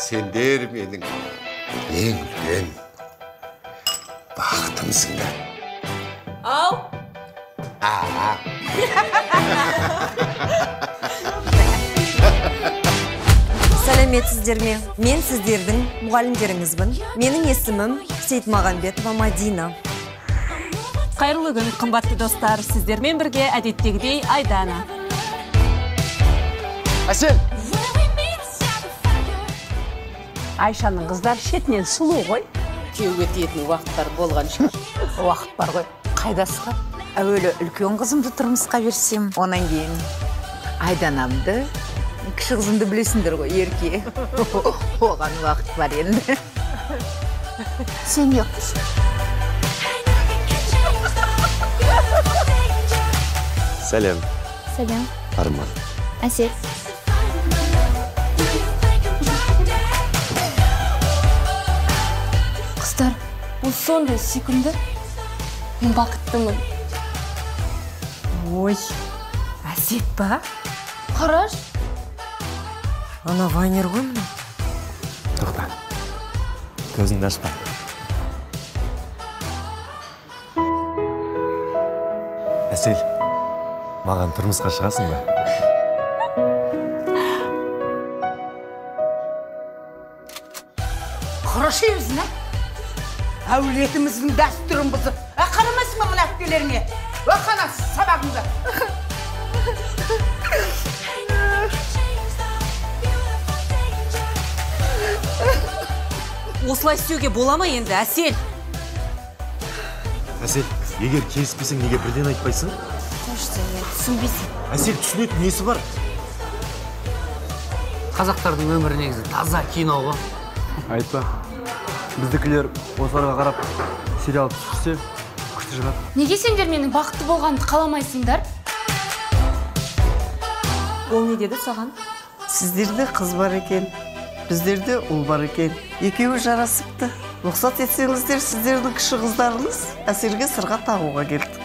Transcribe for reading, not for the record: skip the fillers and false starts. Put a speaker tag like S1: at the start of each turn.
S1: Сендер менің ең үлкен бақытымсыңдар.
S2: Ау!
S3: Сәлеметсіздер ме? Мен сіздердің мұғалімдеріңізбін. Менің есімім Сейтмағамбетова Мадина.
S2: Қайырлы күн, қымбатты достар. Сіздермен бірге әдеттегідей Айдана.
S1: Әсел!
S2: Айшаның қыздар шетінен сұлу ғой.
S4: Күйеуге тиетін уақыттар болған шығар.
S5: Уақыт бар ғой. Қайдасыға? Әуелі үлкен қызымды тұрмысқа берсем, онан кейін Айданамды, кіші қызымды білесіңдер ғой, ерке. Оған уақыт бар енді. Сен yoqсың.
S1: Сәлем.
S6: Сәлем.
S1: Арман.
S6: Әсет. Қыздар, бұл сондай сүйкімді. Мен бақыттымын.
S3: Ой, Әсет ба?
S6: Қараш.
S3: Ана Вайнер ғой мына.
S7: Тоқта. Көзіңді ашпа. Әсел, маған тұрмысқа шығасың ба?
S5: Қараш емізін, әулетіміздің дәстүрін бұзып. Қарамайсың ба мұна әпкелеріңе? Қана сабағыңды.
S2: Осылай істеуге бола ма енді, Әсел?
S7: Әсел, егер келіспесең, неге бірден айтпайсың?
S6: Қошты, түсінбейсің.
S7: Әсел, түсінетін несі бар?
S4: Қазақтардың өмірі негізі таза кино ғой.
S8: Айтпа. Біздікілер осыларға қарап сериал түсірсе, күшті шығады.
S6: Неге сендер менің бақытты болғанды қаламайсыңдар?
S2: Ол не деді саған?
S3: Сіздерде қыз бар екен, біздерде ұл бар екен. Екеуі жарасыпты. Рұқсат етсеңіздер, сіздердің кіші қыздарыңыз Әселге сырға тағуға келді.